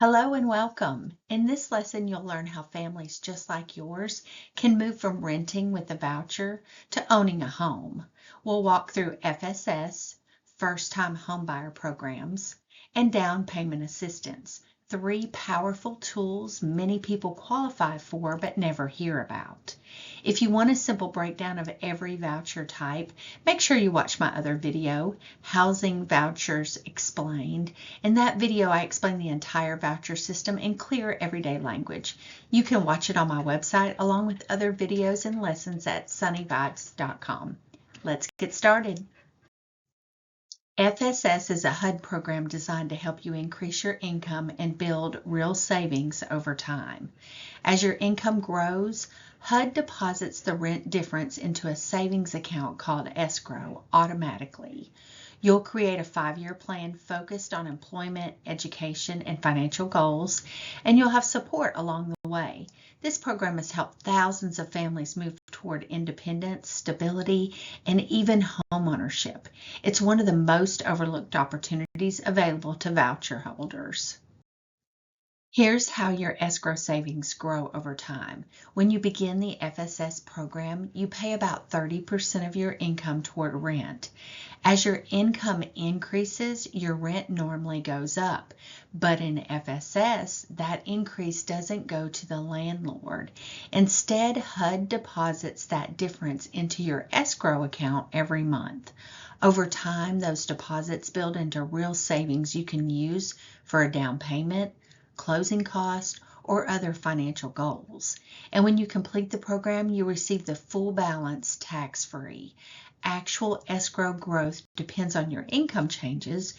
Hello and welcome. In this lesson, you'll learn how families just like yours can move from renting with a voucher to owning a home. We'll walk through FSS, first-time homebuyer programs, and down payment assistance, three powerful tools many people qualify for but never hear about. If you want a simple breakdown of every voucher type, make sure you watch my other video, Housing Vouchers Explained. In that video, I explain the entire voucher system in clear everyday language. You can watch it on my website along with other videos and lessons at sunnyvibes.com. Let's get started. FSS is a HUD program designed to help you increase your income and build real savings over time. As your income grows, HUD deposits the rent difference into a savings account called escrow automatically. You'll create a 5-year plan focused on employment, education, and financial goals, and you'll have support along the way. This program has helped thousands of families move toward independence, stability, and even homeownership. It's one of the most overlooked opportunities available to voucher holders. Here's how your escrow savings grow over time. When you begin the FSS program, you pay about 30% of your income toward rent. As your income increases, your rent normally goes up. But in FSS, that increase doesn't go to the landlord. Instead, HUD deposits that difference into your escrow account every month. Over time, those deposits build into real savings you can use for a down payment, closing costs, or other financial goals. And when you complete the program, you receive the full balance tax-free. Actual escrow growth depends on your income changes,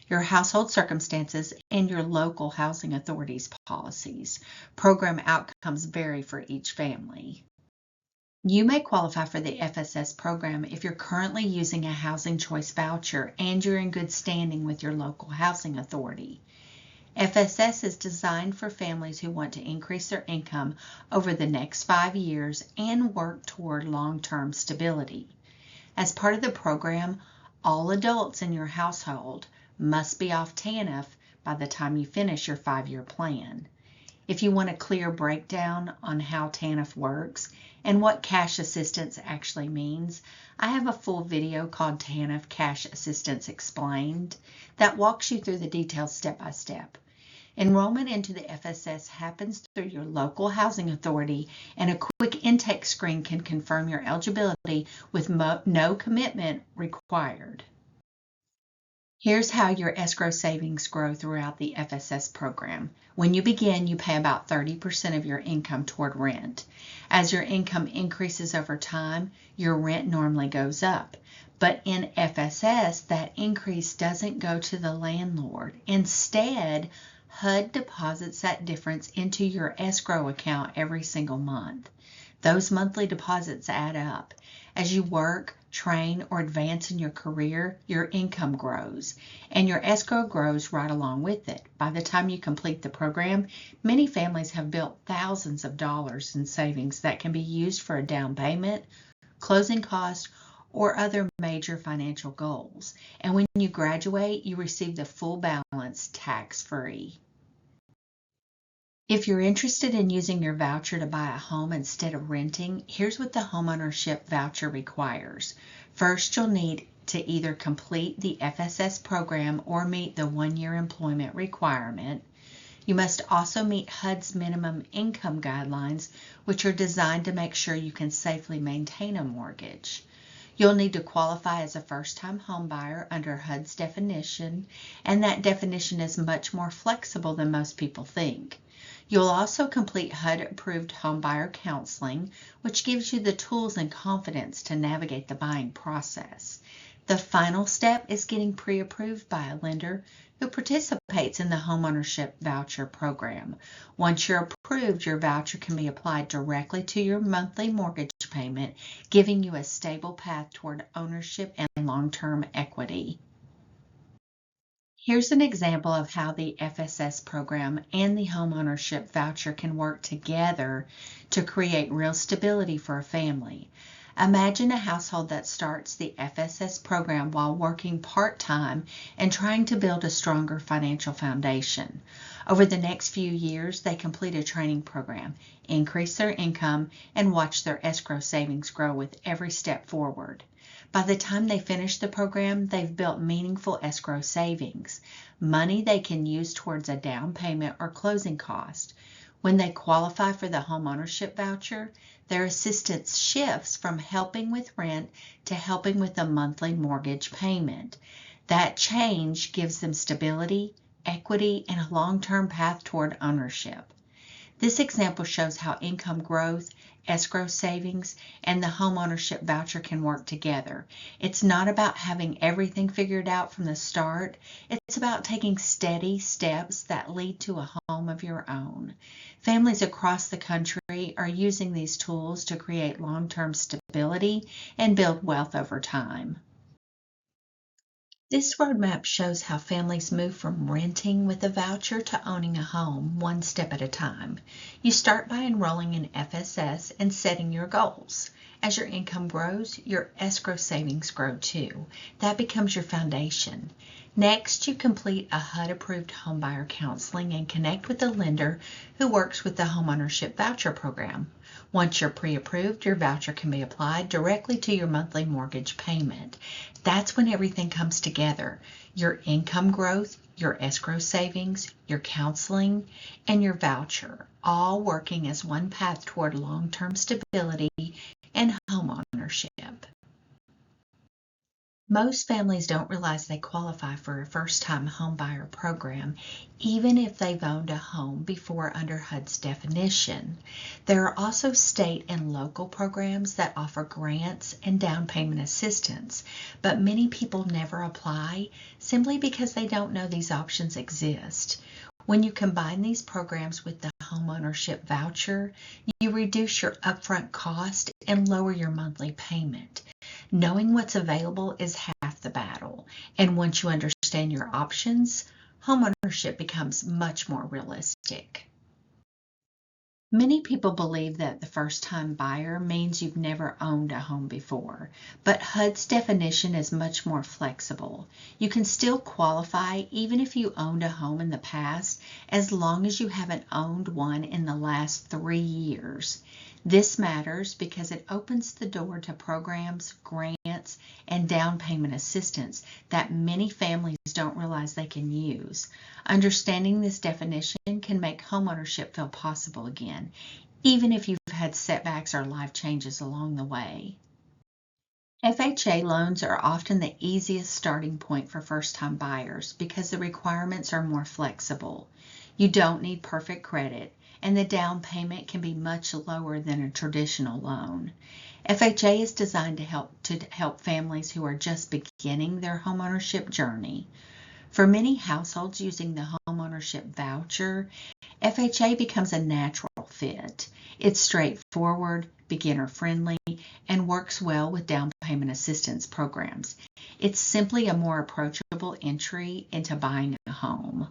your household circumstances, and your local housing authority's policies. Program outcomes vary for each family. You may qualify for the FSS program if you're currently using a housing choice voucher and you're in good standing with your local housing authority. FSS is designed for families who want to increase their income over the next 5 years and work toward long-term stability. As part of the program, all adults in your household must be off TANF by the time you finish your 5-year plan. If you want a clear breakdown on how TANF works and what cash assistance actually means, I have a full video called TANF Cash Assistance Explained that walks you through the details step by step. Enrollment into the FSS happens through your local housing authority, and a quick intake screen can confirm your eligibility with no commitment required. Here's how your escrow savings grow throughout the FSS program. When you begin, you pay about 30% of your income toward rent. As your income increases over time, your rent normally goes up. But in FSS, that increase doesn't go to the landlord. Instead, HUD deposits that difference into your escrow account every single month. Those monthly deposits add up. As you work, train, or advance in your career, your income grows, and your escrow grows right along with it. By the time you complete the program, many families have built thousands of dollars in savings that can be used for a down payment, closing costs, or other major financial goals. And when you graduate, you receive the full balance tax-free. If you're interested in using your voucher to buy a home instead of renting, here's what the Homeownership Voucher requires. First, you'll need to either complete the FSS program or meet the 1-year employment requirement. You must also meet HUD's minimum income guidelines, which are designed to make sure you can safely maintain a mortgage. You'll need to qualify as a first-time home buyer under HUD's definition, and that definition is much more flexible than most people think. You'll also complete HUD-approved homebuyer counseling, which gives you the tools and confidence to navigate the buying process. The final step is getting pre-approved by a lender who participates in the Homeownership Voucher program. Once you're approved, your voucher can be applied directly to your monthly mortgage payment, giving you a stable path toward ownership and long-term equity. Here's an example of how the FSS program and the Homeownership Voucher can work together to create real stability for a family. Imagine a household that starts the FSS program while working part-time and trying to build a stronger financial foundation. Over the next few years, they complete a training program, increase their income, and watch their escrow savings grow with every step forward. By the time they finish the program, they've built meaningful escrow savings, money they can use towards a down payment or closing cost. When they qualify for the homeownership voucher, their assistance shifts from helping with rent to helping with a monthly mortgage payment. That change gives them stability, equity, and a long-term path toward ownership. This example shows how income growth, escrow savings, and the homeownership voucher can work together. It's not about having everything figured out from the start. It's about taking steady steps that lead to a home of your own. Families across the country are using these tools to create long-term stability and build wealth over time. This roadmap shows how families move from renting with a voucher to owning a home one step at a time. You start by enrolling in FSS and setting your goals. As your income grows, your escrow savings grow too. That becomes your foundation. Next, you complete a HUD-approved homebuyer counseling and connect with a lender who works with the Homeownership Voucher program. Once you're pre-approved, your voucher can be applied directly to your monthly mortgage payment. That's when everything comes together. Your income growth, your escrow savings, your counseling, and your voucher, all working as one path toward long-term stability and home ownership. Most families don't realize they qualify for a first-time homebuyer program, even if they've owned a home before under HUD's definition. There are also state and local programs that offer grants and down payment assistance, but many people never apply simply because they don't know these options exist. When you combine these programs with the homeownership voucher, you reduce your upfront cost and lower your monthly payment. Knowing what's available is half the battle, and once you understand your options, homeownership becomes much more realistic. Many people believe that the first-time buyer means you've never owned a home before, but HUD's definition is much more flexible. You can still qualify even if you owned a home in the past, as long as you haven't owned one in the last 3 years. This matters because it opens the door to programs, grants, and down payment assistance that many families don't realize they can use. Understanding this definition can make homeownership feel possible again, even if you've had setbacks or life changes along the way. FHA loans are often the easiest starting point for first-time buyers because the requirements are more flexible. You don't need perfect credit, and the down payment can be much lower than a traditional loan. FHA is designed to help families who are just beginning their homeownership journey. For many households using the homeownership voucher, FHA becomes a natural fit. It's straightforward, beginner-friendly, and works well with down payment assistance programs. It's simply a more approachable entry into buying a home.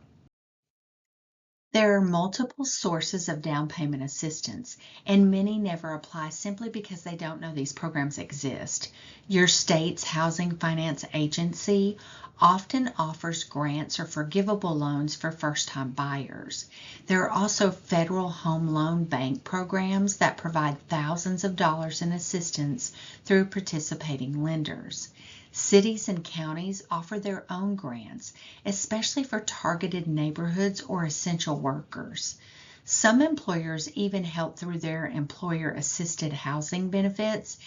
There are multiple sources of down payment assistance, and many never apply simply because they don't know these programs exist. Your state's housing finance agency often offers grants or forgivable loans for first-time buyers. There are also federal home loan bank programs that provide thousands of dollars in assistance through participating lenders. Cities and counties offer their own grants, especially for targeted neighborhoods or essential workers. Some employers even help through their employer-assisted housing benefits,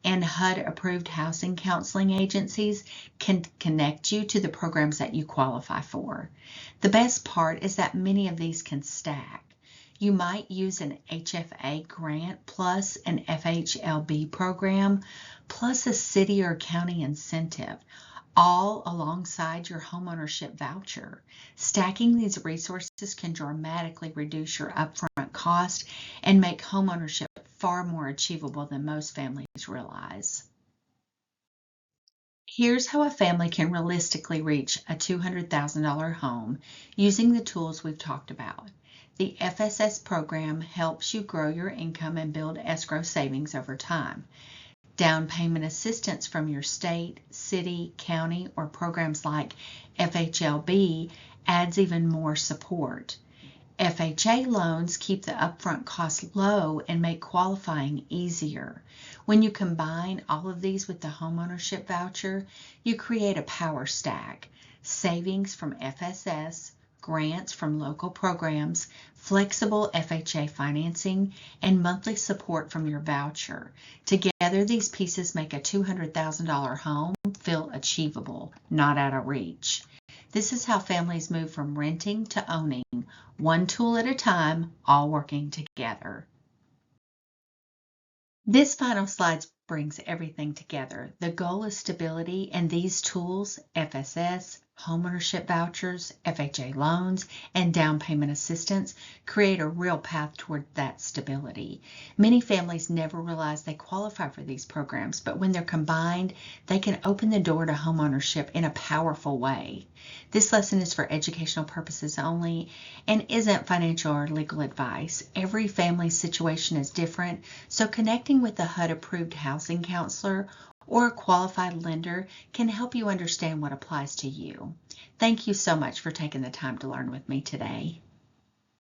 and HUD-approved housing counseling agencies can connect you to the programs that you qualify for. The best part is that many of these can stack. You might use an HFA grant plus an FHLB program plus a city or county incentive, all alongside your homeownership voucher. Stacking these resources can dramatically reduce your upfront cost and make homeownership far more achievable than most families realize. Here's how a family can realistically reach a $200,000 home using the tools we've talked about. The FSS program helps you grow your income and build escrow savings over time. Down payment assistance from your state, city, county, or programs like FHLB adds even more support. FHA loans keep the upfront costs low and make qualifying easier. When you combine all of these with the homeownership voucher, you create a power stack: savings from FSS, grants from local programs, flexible FHA financing, and monthly support from your voucher. Together, these pieces make a $200,000 home feel achievable, not out of reach. This is how families move from renting to owning, one tool at a time, all working together. This final slide brings everything together. The goal is stability, and these tools, FSS, homeownership vouchers, FHA loans, and down payment assistance, create a real path toward that stability. Many families never realize they qualify for these programs, but when they're combined, they can open the door to homeownership in a powerful way. This lesson is for educational purposes only and isn't financial or legal advice. Every family's situation is different, so connecting with a HUD-approved housing counselor or a qualified lender can help you understand what applies to you. Thank you so much for taking the time to learn with me today.